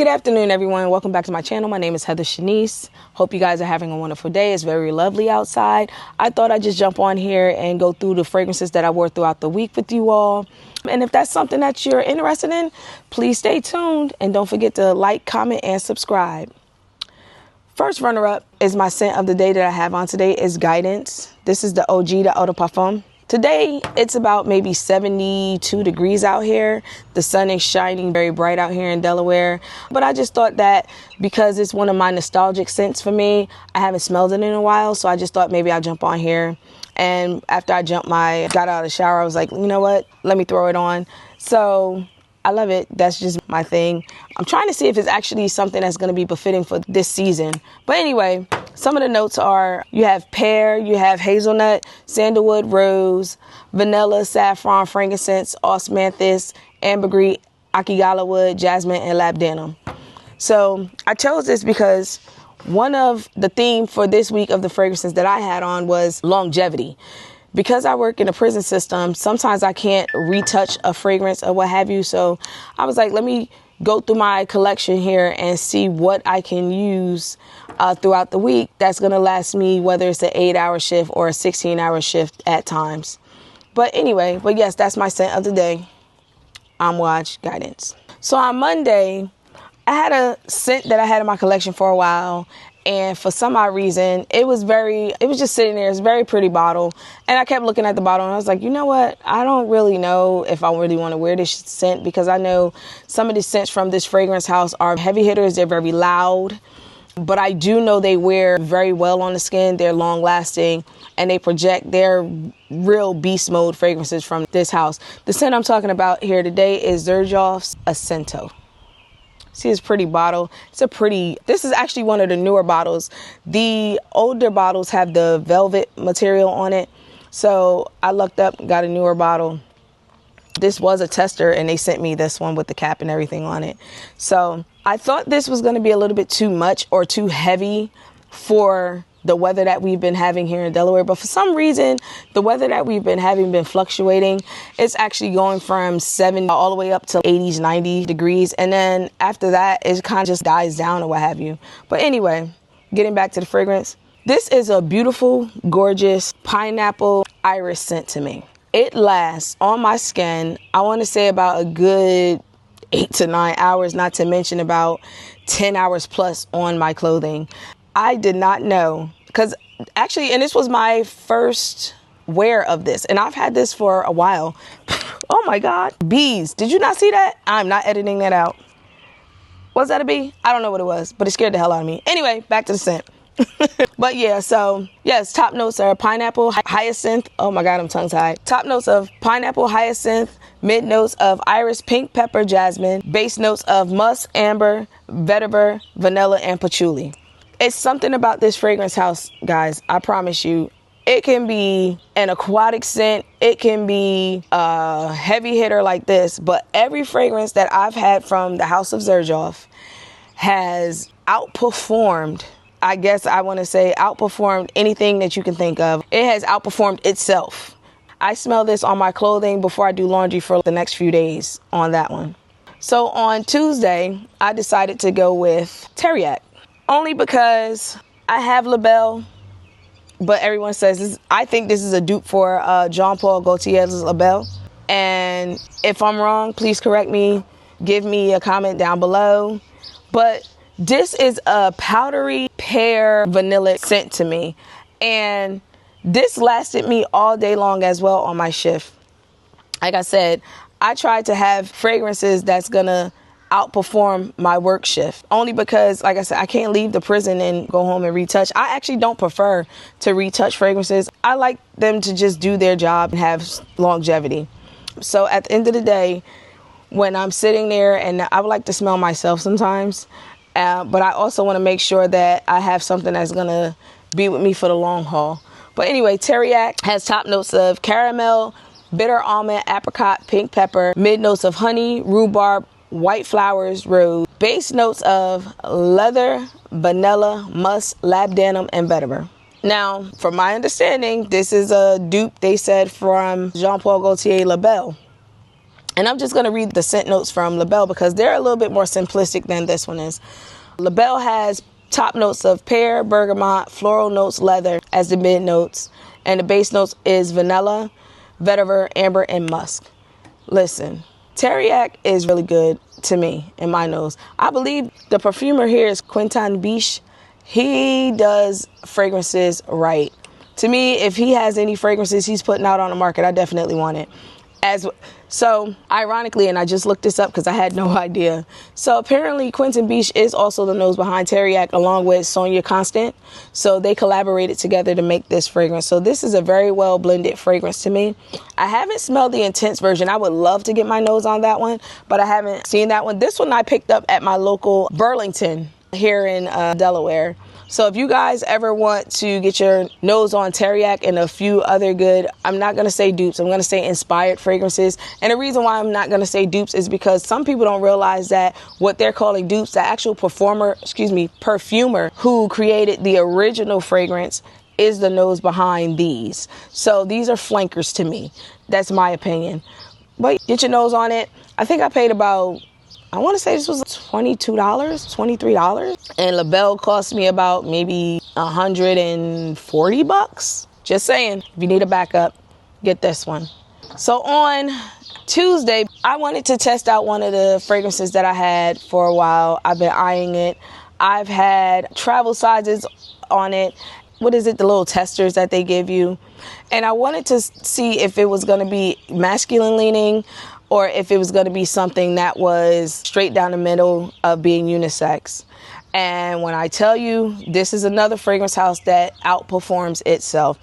Good afternoon, everyone. Welcome back to my channel. My name is Heather Shanice. Hope you guys are having a wonderful day. It's very lovely outside. I thought I'd just jump on here and go through the fragrances that I wore throughout the week with you all. And if that's something that you're interested in, please stay tuned and don't forget to like, comment, and subscribe. First runner-up is my scent of the day that I have on today is Guidance. This is the OG, the Eau de Parfum. Today, it's about maybe 72 degrees out here. The sun is shining very bright out here in Delaware. But I just thought that because it's one of my nostalgic scents for me, I haven't smelled it in a while. So I just thought maybe I'll jump on here. And after I got out of the shower, I was like, you know what? Let me throw it on. So I love it. That's just my thing. I'm trying to see if it's actually something that's going to be befitting for this season. But anyway, some of the notes are you have pear, you have hazelnut, sandalwood, rose, vanilla, saffron, frankincense, osmanthus, ambergris, akigala wood, jasmine, and labdanum. So I chose this because one of the theme for this week of the fragrances that I had on was longevity. Because I work in a prison system, sometimes I can't retouch a fragrance or what have you. So I was like, let me go through my collection here and see what I can use throughout the week that's going to last me, whether it's an 8-hour shift or a 16-hour shift at times. But yes, that's my scent of the day, Amouage Guidance. So on Monday, I had a scent that I had in my collection for a while. And for some odd reason, it was just sitting there. It's a very pretty bottle. And I kept looking at the bottle and I was like, you know what? I don't really know if I really want to wear this scent because I know some of the scents from this fragrance house are heavy hitters. They're very loud. But I do know they wear very well on the skin. They're long lasting and they project their real beast mode fragrances from this house. The scent I'm talking about here today is Xerjoff Accento. See this pretty bottle. This is actually one of the newer bottles. The older bottles have the velvet material on it. So I looked up, got a newer bottle. This was a tester and they sent me this one with the cap and everything on it. So I thought this was going to be a little bit too much or too heavy for the weather that we've been having here in Delaware. But for some reason, the weather that we've been having been fluctuating. It's actually going from 70 all the way up to 80s, 90 degrees. And then after that, it kind of just dies down or what have you. But anyway, getting back to the fragrance. This is a beautiful, gorgeous pineapple iris scent to me. It lasts on my skin, I want to say about a good 8 to 9 hours, not to mention about 10 hours plus on my clothing. I did not know because actually, and this was my first wear of this and I've had this for a while. Oh my God. Bees. Did you not see that? I'm not editing that out. Was that a bee? I don't know what it was, but it scared the hell out of me. Anyway, back to the scent. But yeah, so yes, top notes are pineapple, hyacinth. Oh my God, I'm tongue tied. Top notes of pineapple, hyacinth, mid notes of iris, pink, pepper, jasmine, base notes of musk, amber, vetiver, vanilla, and patchouli. It's something about this fragrance house, guys. I promise you. It can be an aquatic scent. It can be a heavy hitter like this. But every fragrance that I've had from the House of Xerjoff has outperformed, I guess I want to say outperformed anything that you can think of. It has outperformed itself. I smell this on my clothing before I do laundry for the next few days on that one. So on Tuesday, I decided to go with Teriaq. Only because I have Labelle, but everyone says this. I think this is a dupe for Jean-Paul Gaultier's Labelle. And if I'm wrong, please correct me. Give me a comment down below. But this is a powdery pear vanilla scent to me. And this lasted me all day long as well on my shift. Like I said, I tried to have fragrances that's going to outperform my work shift only because, like I said, I can't leave the prison and go home and retouch. I actually don't prefer to retouch fragrances. I like them to just do their job and have longevity. So at the end of the day, when I'm sitting there, and I would like to smell myself sometimes, but I also want to make sure that I have something that's going to be with me for the long haul. But anyway, Teriaq has top notes of caramel, bitter almond, apricot, pink pepper, mid notes of honey, rhubarb, white flowers, rose, base notes of leather, vanilla, musk, labdanum, and vetiver. Now, from my understanding, this is a dupe, they said, from Jean-Paul Gaultier Labelle. And I'm just going to read the scent notes from La Belle because they're a little bit more simplistic than this one is. La Belle has top notes of pear, bergamot, floral notes, leather as the mid notes. And the base notes is vanilla, vetiver, amber, and musk. Listen, Teriaq is really good to me in my nose. I believe the perfumer here is Quentin Biche. He does fragrances right. To me, if he has any fragrances he's putting out on the market, I definitely want it. So, ironically, and I just looked this up because I had no idea. So apparently Quentin Biche is also the nose behind Teriaq along with Sonia Constant. So they collaborated together to make this fragrance. So this is a very well blended fragrance to me. I haven't smelled the intense version. I would love to get my nose on that one, but I haven't seen that one. This one I picked up at my local Burlington here in Delaware. So if you guys ever want to get your nose on Teriaq and a few other good, I'm not going to say dupes, I'm going to say inspired fragrances. And the reason why I'm not going to say dupes is because some people don't realize that what they're calling dupes, the actual perfumer who created the original fragrance is the nose behind these. So these are flankers to me. That's my opinion. But get your nose on it. I think I paid about, I want to say this was $22, $23. And La Belle cost me about maybe $140. Just saying, if you need a backup, get this one. So on Tuesday, I wanted to test out one of the fragrances that I had for a while. I've been eyeing it. I've had travel sizes on it. What is it? The little testers that they give you. And I wanted to see if it was going to be masculine leaning or if it was going to be something that was straight down the middle of being unisex. And when I tell you, this is another fragrance house that outperforms itself.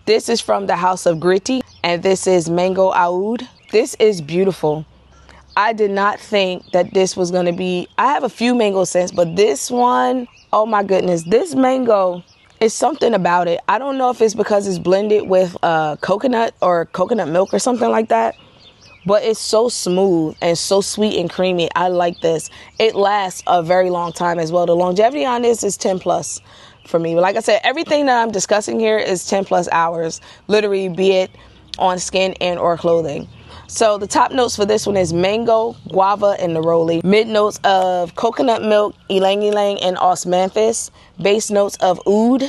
This is from the house of Gritti, and this is Mango Aoud. This is beautiful. I did not think that this was going to be, I have a few mango scents, but this one, oh my goodness, this mango is something about it. I don't know if it's because it's blended with coconut or coconut milk or something like that. But it's so smooth and so sweet and creamy. I like this. It lasts a very long time as well. The longevity on this is 10 plus for me. But like I said, everything that I'm discussing here is 10 plus hours, literally, be it on skin and or clothing. So the top notes for this one is mango, guava, and neroli. Mid notes of coconut milk, ylang ylang, and osmanthus. Base notes of oud,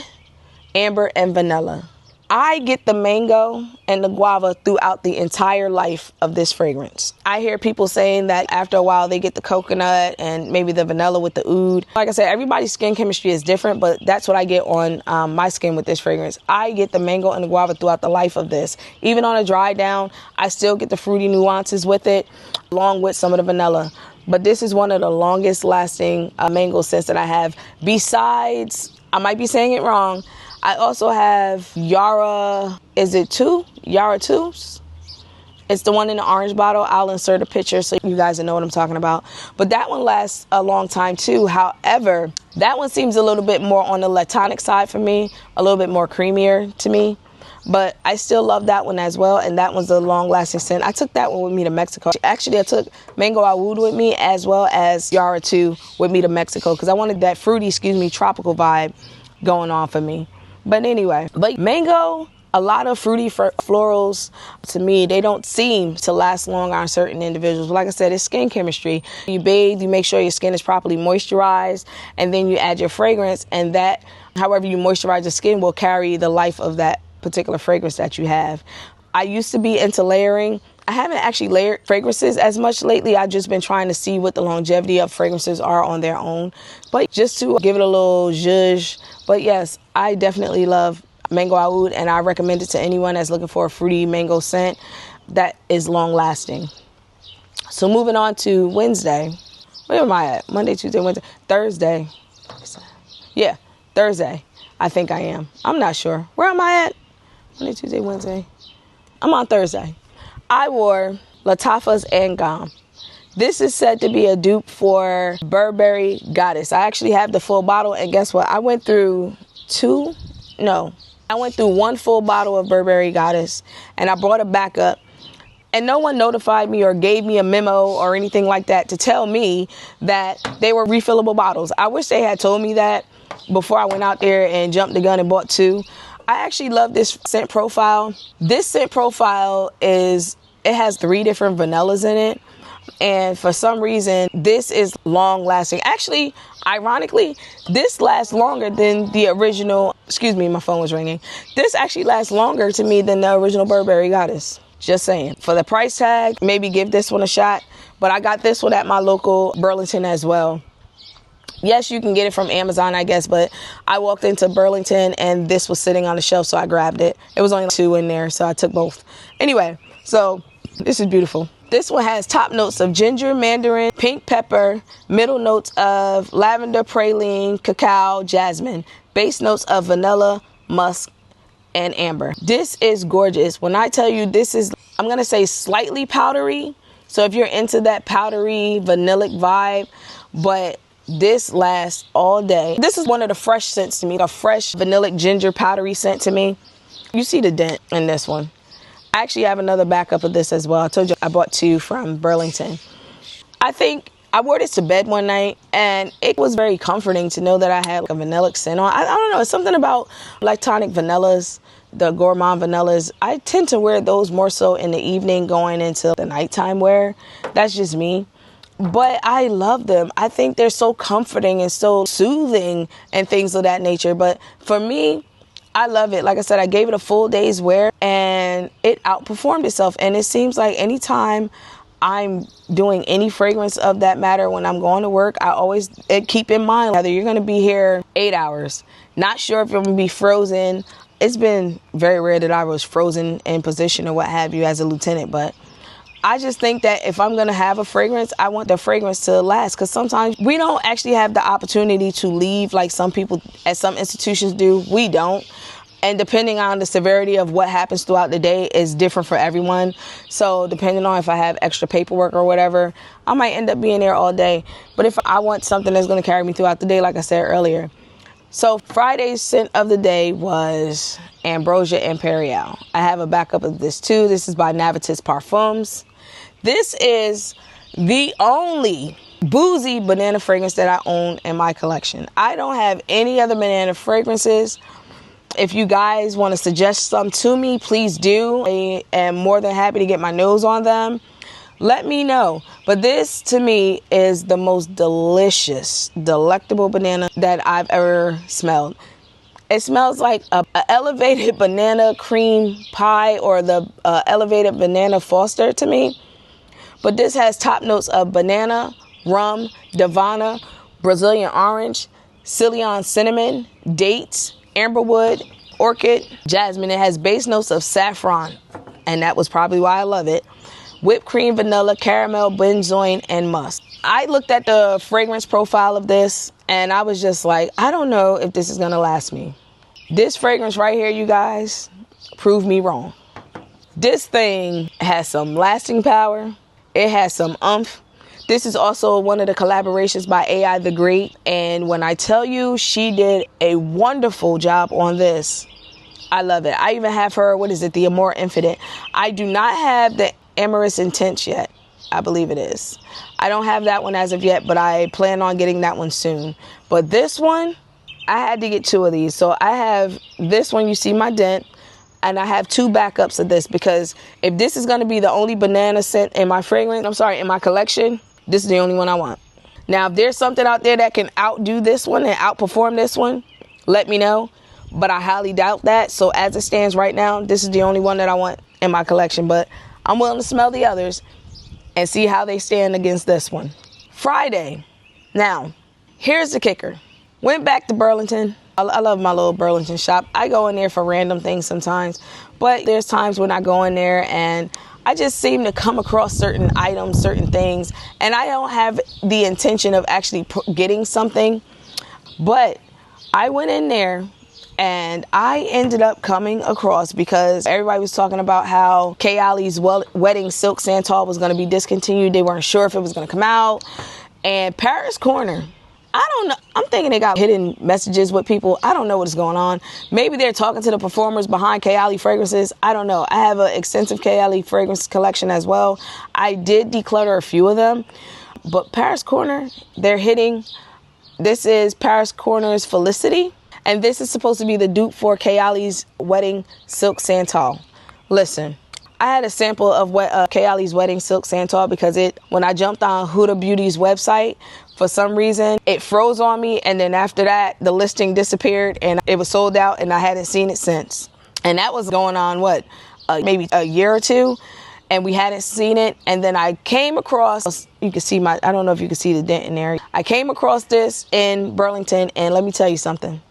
amber, and vanilla. I get the mango and the guava throughout the entire life of this fragrance. I hear people saying that after a while they get the coconut and maybe the vanilla with the oud. Like I said, everybody's skin chemistry is different, but that's what I get on my skin with this fragrance. I get the mango and the guava throughout the life of this. Even on a dry down, I still get the fruity nuances with it, along with some of the vanilla. But this is one of the longest lasting mango scents that I have. Besides, I might be saying it wrong, I also have Yara, is it 2? Yara 2s? It's the one in the orange bottle. I'll insert a picture so you guys know what I'm talking about. But that one lasts a long time too. However, that one seems a little bit more on the latonic side for me, a little bit more creamier to me. But I still love that one as well, and that one's a long-lasting scent. I took that one with me to Mexico. Actually, I took Mango Aoud with me as well as Yara 2 with me to Mexico because I wanted that fruity, tropical vibe going on for me. But anyway, mango, a lot of fruity florals, to me, they don't seem to last long on certain individuals. But like I said, it's skin chemistry. You bathe, you make sure your skin is properly moisturized, and then you add your fragrance, and that, however you moisturize your skin, will carry the life of that particular fragrance that you have. I used to be into layering. I haven't actually layered fragrances as much lately. I've just been trying to see what the longevity of fragrances are on their own, but just to give it a little zhuzh. But yes, I definitely love Mango Aoud, and I recommend it to anyone that's looking for a fruity mango scent that is long lasting. So moving on to Wednesday. Where am I at? Monday, Tuesday, Wednesday, Thursday. Yeah, Thursday. I think I am. I'm not sure. Where am I at? Monday, Tuesday, Wednesday. I'm on Thursday. I wore Lattafa Angham. This is said to be a dupe for Burberry Goddess. I actually have the full bottle, and guess what? I went through one full bottle of Burberry Goddess, and I brought it back up. And no one notified me or gave me a memo or anything like that to tell me that they were refillable bottles. I wish they had told me that before I went out there and jumped the gun and bought 2. I actually love this scent profile. This scent profile is It has 3 different vanillas in it. And for some reason, this is long lasting. Actually, ironically, this lasts longer than the original. Excuse me, my phone was ringing. This actually lasts longer to me than the original Burberry Goddess. Just saying. For the price tag, maybe give this one a shot. But I got this one at my local Burlington as well. Yes, you can get it from Amazon, I guess, but I walked into Burlington and this was sitting on the shelf, so I grabbed it. It was only 2 in there, so I took both. Anyway, so this is beautiful. This one has top notes of ginger, mandarin, pink pepper, middle notes of lavender, praline, cacao, jasmine, base notes of vanilla, musk, and amber. This is gorgeous. When I tell you this is, I'm going to say slightly powdery. So if you're into that powdery, vanillic vibe, but this lasts all day. This is one of the fresh scents to me, a fresh vanillic ginger powdery scent to me. You see the dent in this one. I actually have another backup of this as well. I told you I bought 2 from Burlington. I think I wore this to bed one night and it was very comforting to know that I had like a vanillic scent on. I don't know, it's something about lactonic vanillas, the gourmand vanillas. I tend to wear those more so in the evening going into the nighttime wear. That's just me. But I love them. I think they're so comforting and so soothing and things of that nature. But for me, I love it. Like I said, I gave it a full day's wear and it outperformed itself. And it seems like anytime I'm doing any fragrance of that matter when I'm going to work, I always keep in mind whether you're going to be here 8 hours. Not sure if you're going to be frozen. It's been very rare that I was frozen in position or what have you as a lieutenant, but I just think that if I'm going to have a fragrance, I want the fragrance to last, because sometimes we don't actually have the opportunity to leave like some people at some institutions do. We don't. And depending on the severity of what happens throughout the day is different for everyone. So depending on if I have extra paperwork or whatever, I might end up being there all day. But if I want something that's going to carry me throughout the day, like I said earlier. So Friday's scent of the day was Ambrosia Imperial. I have a backup of this too. This is by Navitus Parfums. This is the only boozy banana fragrance that I own in my collection. I don't have any other banana fragrances. If you guys want to suggest some to me, please do. I am more than happy to get my nose on them. Let me know. But this to me is the most delicious, delectable banana that I've ever smelled. It smells like a elevated banana cream pie or the elevated banana Foster to me. But this has top notes of banana, rum, Davana, Brazilian orange, Ceylon cinnamon, dates, amberwood, orchid, jasmine. It has base notes of saffron, and that was probably why I love it. Whipped cream, vanilla, caramel, benzoin, and musk. I looked at the fragrance profile of this, and I was just like, I don't know if this is going to last me. This fragrance right here, you guys, proved me wrong. This thing has some lasting power. It has some oomph. This is also one of the collaborations by AI the Great. And when I tell you, she did a wonderful job on this. I love it. I even have her, what is it, the Amour Infinite. I do not have the Amorous Intense yet. I believe it is. I don't have that one as of yet, but I plan on getting that one soon. But this one, I had to get 2 of these. So I have this one, you see my dent. And I have 2 backups of this, because if this is going to be the only banana scent in my fragrance, in my collection, this is the only one I want. Now, if there's something out there that can outdo this one and outperform this one, let me know. But I highly doubt that. So as it stands right now, this is the only one that I want in my collection. But I'm willing to smell the others and see how they stand against this one. Friday. Now, here's the kicker. Went back to Burlington. I love my little Burlington shop. I go in there for random things sometimes, but there's times when I go in there and I just seem to come across certain items, certain things, and I don't have the intention of actually getting something, but I went in there and I ended up coming across, because everybody was talking about how Kayali's wedding silk santal was going to be discontinued. They weren't sure if it was going to come out. And Paris Corner, I don't know. I'm thinking they got hidden messages with people. I don't know what is going on. Maybe they're talking to the performers behind Kayali fragrances. I don't know. I have an extensive Kayali fragrance collection as well. I did declutter a few of them. But Paris Corner, they're hitting. This is Paris Corner's Felicity. And this is supposed to be the dupe for Kayali's wedding silk santal. Listen, I had a sample of Kayali's Wedding Silk Santal because when I jumped on Huda Beauty's website, for some reason, it froze on me. And then after that, the listing disappeared and it was sold out and I hadn't seen it since. And that was going on, maybe a year or two. And we hadn't seen it. And then I came across, you can see I don't know if you can see the dent in there. I came across this in Burlington, and let me tell you something.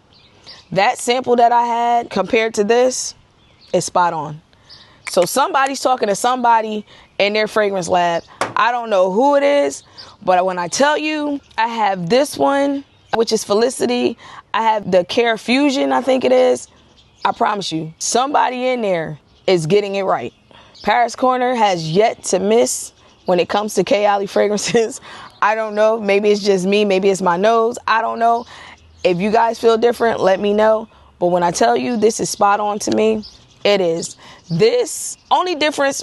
That sample that I had compared to this is spot on. So somebody's talking to somebody in their fragrance lab. I don't know who it is, but when I tell you, I have this one, which is Felicity. I have the Khair Fusion, I think it is. I promise you, somebody in there is getting it right. Paris Corner has yet to miss when it comes to Kayali fragrances. I don't know. Maybe it's just me. Maybe it's my nose. I don't know. If you guys feel different, let me know. But when I tell you this is spot on to me, it is. This only difference,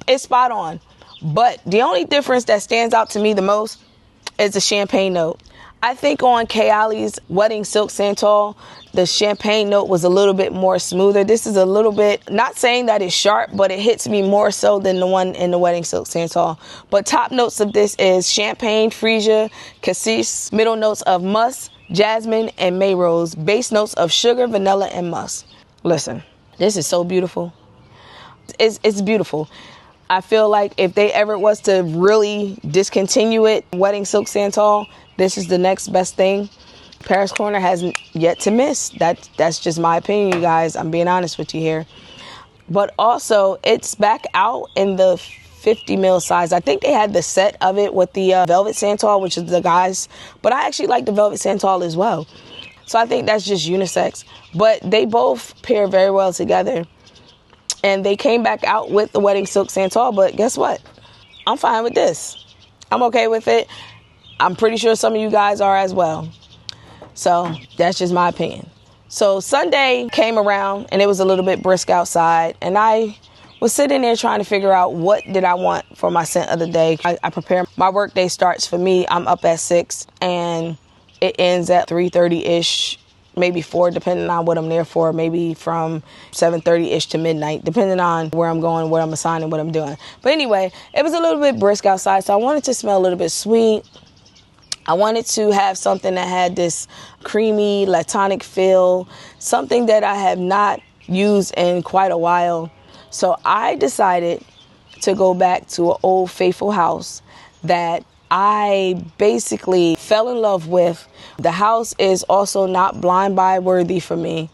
it's spot on. But the only difference that stands out to me the most is the champagne note. I think on Kayali's Wedding Silk Santal, the champagne note was a little bit more smoother. This is a little bit, not saying that it's sharp, but it hits me more so than the one in the Wedding Silk Santal. But top notes of this is champagne, freesia, cassis, middle notes of musk, jasmine, and may rose, base notes of sugar, vanilla, and musk. Listen, this is so beautiful. It's beautiful. I feel like if they ever was to really discontinue it, Wedding Silk Santal, this is the next best thing. Paris Corner hasn't yet to miss. That's just my opinion, you guys. I'm being honest with you here. But also, it's back out in the 50 ml size. I think they had the set of it with the Velvet Santal, which is the guys. But I actually like the Velvet Santal as well. So I think that's just unisex. But they both pair very well together. And they came back out with the Wedding Silk Santal. But guess what? I'm fine with this. I'm okay with it. I'm pretty sure some of you guys are as well. So that's just my opinion. So Sunday came around and it was a little bit brisk outside. And I was sitting there trying to figure out what did I want for my scent of the day. I prepare. My work day starts for me. I'm up at 6 and it ends at 3:30-ish, maybe 4, depending on what I'm there for. Maybe from 7:30-ish to midnight, depending on where I'm going, what I'm assigning, what I'm doing. But anyway, it was a little bit brisk outside. So I wanted to smell a little bit sweet. I wanted to have something that had this creamy, latonic feel, something that I have not used in quite a while. So I decided to go back to an old faithful house that I basically fell in love with. The house is also not blind buy worthy for me.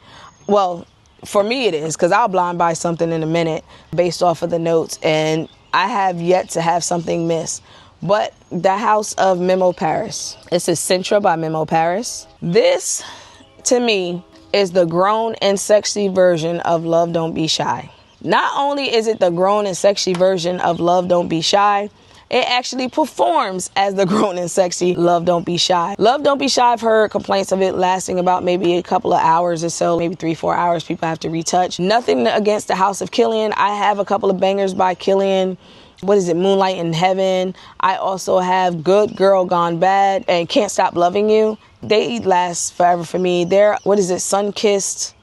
Well, for me it is, because I'll blind buy something in a minute based off of the notes, and I have yet to have something miss. But the house of Memo Paris. This is Sintra by Memo Paris. This, to me, is the grown and sexy version of Love Don't Be Shy. Not only is it the grown and sexy version of Love Don't Be Shy, it actually performs as the grown and sexy Love Don't Be Shy. Love Don't Be Shy, I've heard complaints of it lasting about maybe a couple of hours or so, maybe 3-4 hours. People have to retouch. Nothing against the House of Killian. I have a couple of bangers by Killian. What is it? Moonlight in Heaven. I also have Good Girl Gone Bad and Can't Stop Loving You. They last forever for me. They're, what is it? Sun-Kissed.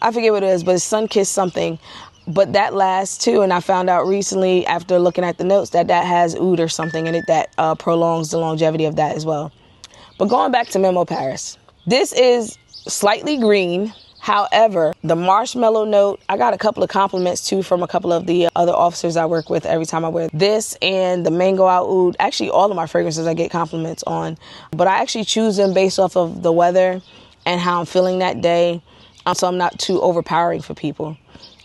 I forget what it is, but it's Sun-Kissed something. But that lasts too. And I found out recently after looking at the notes that has Aoud or something in it that prolongs the longevity of that as well. But going back to Memo Paris. This is slightly green. However, the marshmallow note, I got a couple of compliments too from a couple of the other officers I work with every time I wear this, and the mango Aoud. Actually, all of my fragrances I get compliments on, but I actually choose them based off of the weather and how I'm feeling that day, so I'm not too overpowering for people.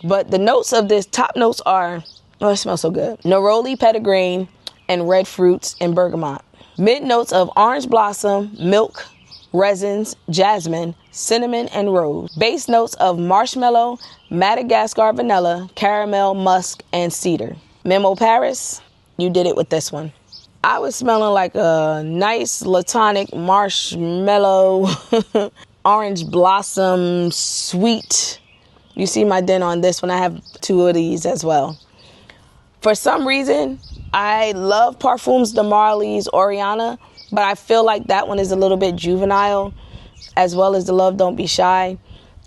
But the notes of this, top notes are, oh, it smells so good. Neroli, petitgrain, and red fruits and bergamot. Mid notes of orange blossom, milk, resins, jasmine, cinnamon, and rose. Base notes of marshmallow, Madagascar vanilla, caramel, musk, and cedar. Memo Paris, you did it with this one. I was smelling like a nice latonic marshmallow, orange blossom, sweet. You see my dent on this one. I have 2 of these as well. For some reason, I love Parfums de Marly's Oriana, but I feel like that one is a little bit juvenile, as well as the Love Don't Be Shy.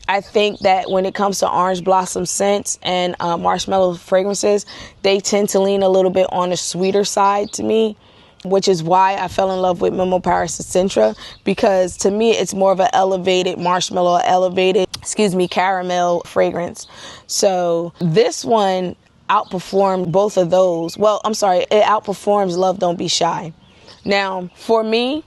I think that when it comes to orange blossom scents and marshmallow fragrances, they tend to lean a little bit on the sweeter side to me, which is why I fell in love with Memo Paris Sintra, because to me it's more of an elevated marshmallow, caramel fragrance. So this one outperformed both of those. Well, I'm sorry, it outperforms Love Don't Be Shy. Now, for me,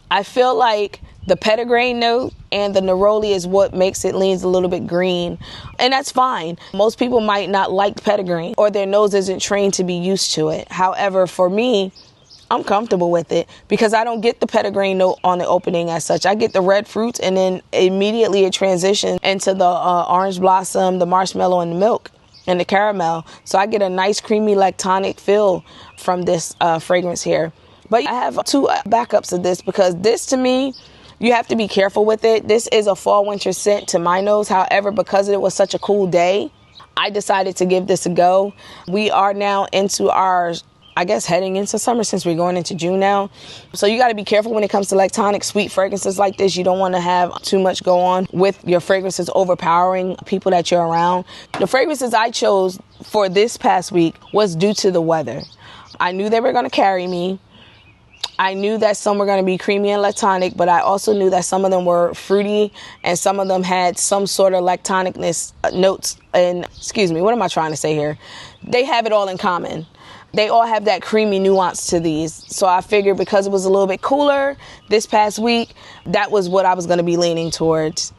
I feel like the petitgrain note and the neroli is what makes it leans a little bit green. And that's fine. Most people might not like petitgrain, or their nose isn't trained to be used to it. However, for me, I'm comfortable with it because I don't get the petitgrain note on the opening as such. I get the red fruits, and then immediately it transitions into the orange blossom, the marshmallow, and the milk, and the caramel. So I get a nice creamy lactonic feel from this fragrance here. But I have two backups of this, because this, to me, you have to be careful with it. This is a fall winter scent to my nose. However, because it was such a cool day, I decided to give this a go. We are now into our, I guess, heading into summer, since we're going into June now. So you got to be careful when it comes to lactonic sweet fragrances like this. You don't want to have too much go on with your fragrances overpowering people that you're around. The fragrances I chose for this past week was due to the weather. I knew they were going to carry me. I knew that some were going to be creamy and lactonic, but I also knew that some of them were fruity and some of them had some sort of lactonicness notes. And what am I trying to say here? They have it all in common. They all have that creamy nuance to these. So I figured because it was a little bit cooler this past week, that was what I was going to be leaning towards.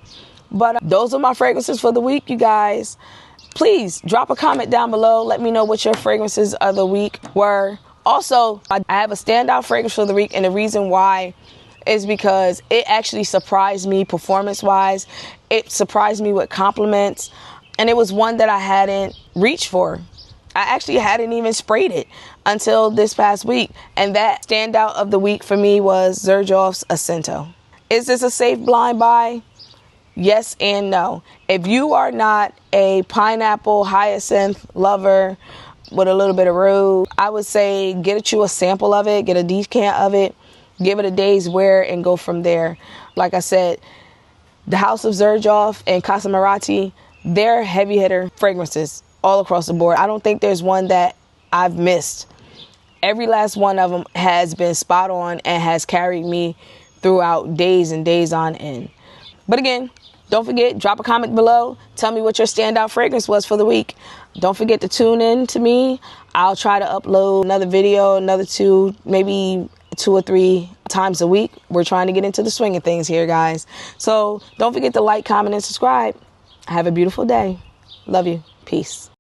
But those are my fragrances for the week, you guys. Please drop a comment down below. Let me know what your fragrances of the week were. Also, I have a standout fragrance for the week, and the reason why is because it actually surprised me performance-wise. It surprised me with compliments, and it was one that I hadn't reached for. I actually hadn't even sprayed it until this past week, and that standout of the week for me was Xerjoff's Accento. Is this a safe blind buy? Yes and no. If you are not a pineapple hyacinth lover with a little bit of rose, I would say get you a sample of it, get a decant of it, give it a day's wear, and go from there. Like I said, the House of Xerjoff and Casa Marati, they're heavy hitter fragrances all across the board. I don't think there's one that I've missed. Every last one of them has been spot on and has carried me throughout days and days on end. But again, don't forget, drop a comment below. Tell me what your standout fragrance was for the week. Don't forget to tune in to me. I'll try to upload another video, maybe 2 or 3 times a week. We're trying to get into the swing of things here, guys. So don't forget to like, comment, and subscribe. Have a beautiful day. Love you. Peace.